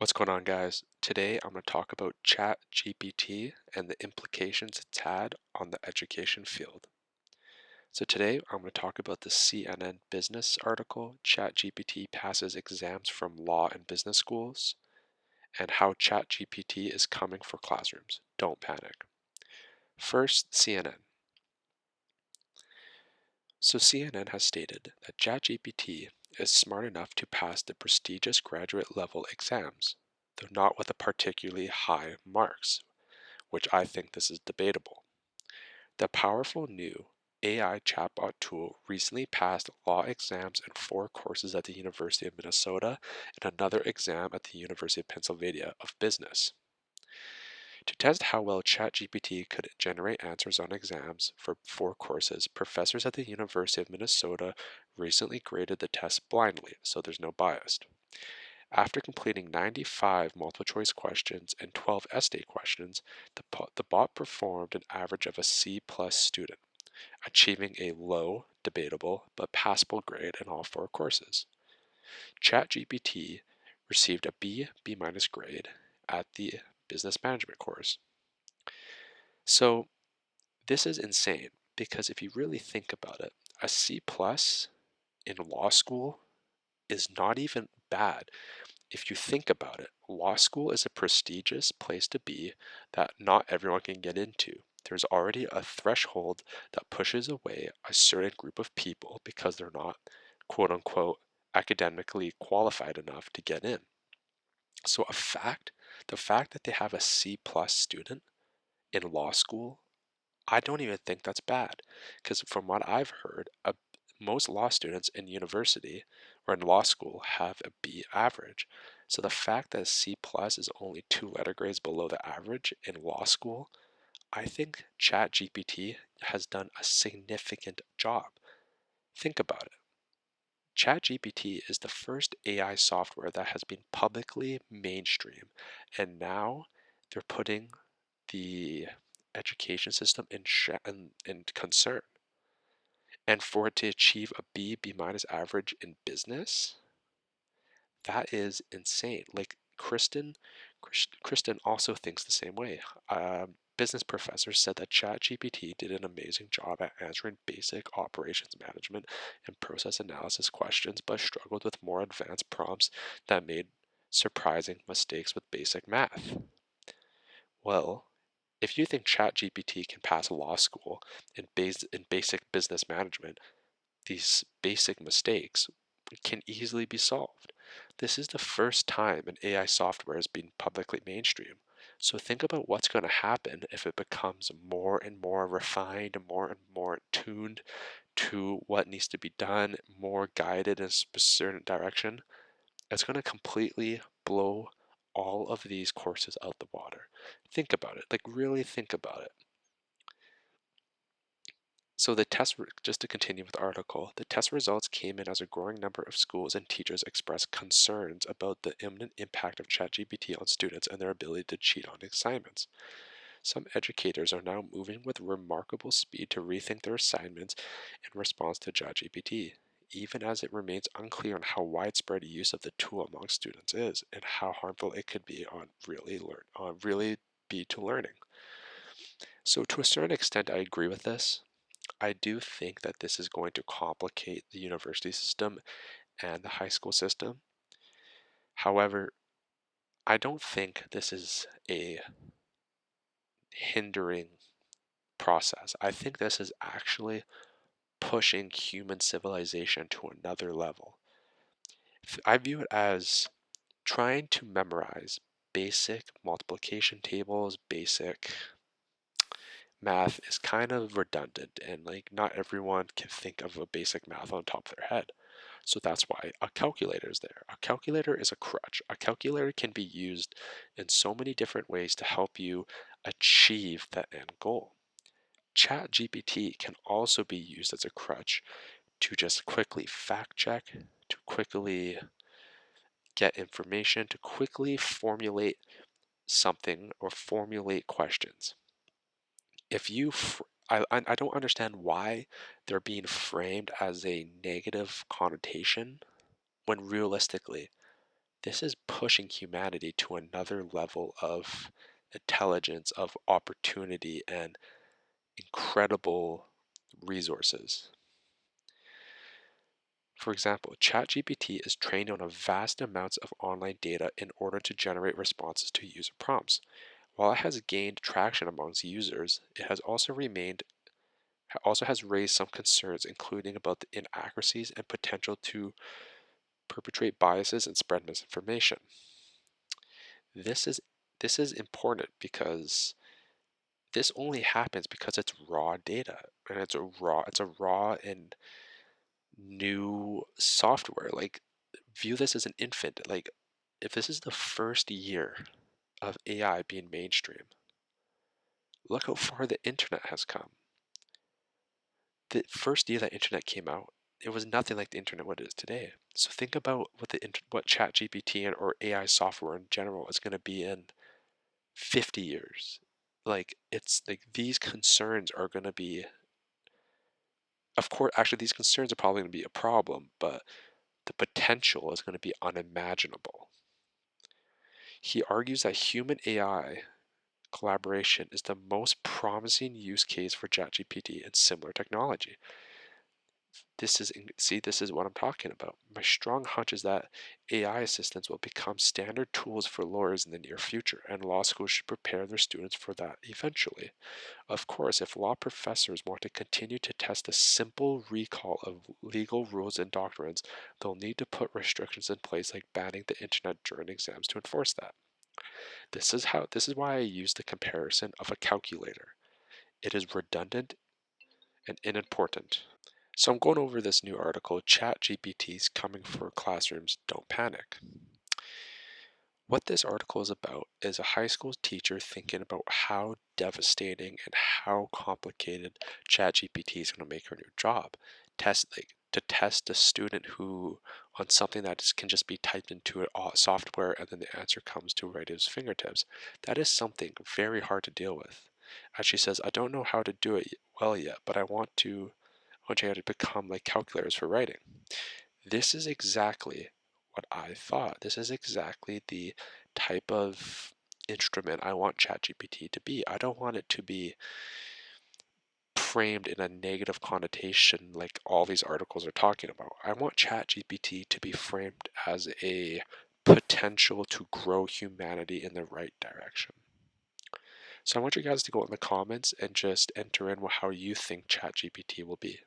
What's going on, guys? Today I'm going to talk about Chatgpt and the implications it's had on the education field. So today I'm going to talk about the CNN business article, Chatgpt passes exams from law and business schools, and how Chatgpt is coming for classrooms. Don't panic. First, CNN. So CNN has stated that ChatGPT is smart enough to pass the prestigious graduate level exams, though not with a particularly high marks, which I think this is debatable. The powerful new AI chatbot tool recently passed law exams in 4 courses at the University of Minnesota and another exam at the University of Pennsylvania of Business. To test how well ChatGPT could generate answers on exams for 4 courses, professors at the University of Minnesota recently graded the test blindly, so there's no bias. After completing 95 multiple choice questions and 12 essay questions, the bot performed an average of a C plus student, achieving a low, debatable, but passable grade in all 4 courses. ChatGPT received a B minus grade at the business management course. So this is insane because if you really think about it, a C plus in law school is not even bad. If you think about it, law school is a prestigious place to be that not everyone can get into. There's already a threshold that pushes away a certain group of people because they're not, quote unquote, academically qualified enough to get in. So the fact that they have a C plus student in law school, I don't even think that's bad, because from what I've heard, most law students in university or in law school have a B average. So the fact that C plus is only 2 letter grades below the average in law school, I think ChatGPT has done a significant job. Think about it. ChatGPT is the first AI software that has been publicly mainstream, and now they're putting the education system in concern. And for it to achieve a B minus average in business, that is insane. Like Kristen also thinks the same way. Business professor said that ChatGPT did an amazing job at answering basic operations management and process analysis questions, but struggled with more advanced prompts that made surprising mistakes with basic math. Well, if you think ChatGPT can pass law school in basic business management, these basic mistakes can easily be solved. This is the first time an AI software has been publicly mainstream. So think about what's going to happen if it becomes more and more refined, more and more tuned to what needs to be done, more guided in a certain direction. It's going to completely blow all of these courses out the water. Think about it, like really think about it. So just to continue with the article, the test results came in as a growing number of schools and teachers expressed concerns about the imminent impact of ChatGPT on students and their ability to cheat on assignments. Some educators are now moving with remarkable speed to rethink their assignments in response to ChatGPT, even as it remains unclear on how widespread use of the tool among students is and how harmful it could be on really be to learning. So to a certain extent, I agree with this. I do think that this is going to complicate the university system and the high school system. However, I don't think this is a hindering process. I think this is actually pushing human civilization to another level. I view it as trying to memorize basic multiplication tables, basic math is kind of redundant, and like not everyone can think of a basic math on top of their head. So that's why a calculator is there. A calculator is a crutch. A calculator can be used in so many different ways to help you achieve that end goal. ChatGPT can also be used as a crutch to just quickly fact check, to quickly get information, to quickly formulate something or formulate questions. If you I don't understand why they're being framed as a negative connotation when realistically This is pushing humanity to another level of intelligence, of opportunity, and incredible resources. For example, ChatGPT is trained on a vast amounts of online data in order to generate responses to user prompts. While it has gained traction amongst users, it has also has raised some concerns, including about the inaccuracies and potential to perpetrate biases and spread misinformation. This is this is important because this only happens because it's raw data, and it's a raw and new software. Like, view this as an infant. Like, if this is the first year of AI being mainstream, look how far the internet has come. The first year that internet came out, it was nothing like the internet what it is today. So think about what ChatGPT or AI software in general is going to be in 50 years. Like, it's like these concerns are going to be, of course, actually these concerns are probably going to be a problem, but the potential is going to be unimaginable. He argues that human AI collaboration is the most promising use case for ChatGPT and similar technology. This is what I'm talking about. My strong hunch is that AI assistants will become standard tools for lawyers in the near future, and law schools should prepare their students for that eventually. Of course, if law professors want to continue to test the simple recall of legal rules and doctrines, they'll need to put restrictions in place like banning the internet during exams to enforce that. This is why I use the comparison of a calculator. It is redundant and unimportant. So I'm going over this new article, ChatGPT's coming for classrooms, don't panic. What this article is about is a high school teacher thinking about how devastating and how complicated ChatGPT is going to make her new job. To test a student who on something can just be typed into a software and then the answer comes to right at his fingertips. That is something very hard to deal with. As she says, I don't know how to do it well yet, but I want you to become like calculators for writing. This is exactly what I thought. This is exactly the type of instrument I want ChatGPT to be. I don't want it to be framed in a negative connotation like all these articles are talking about. I want ChatGPT to be framed as a potential to grow humanity in the right direction. So I want you guys to go in the comments and just enter in how you think ChatGPT will be.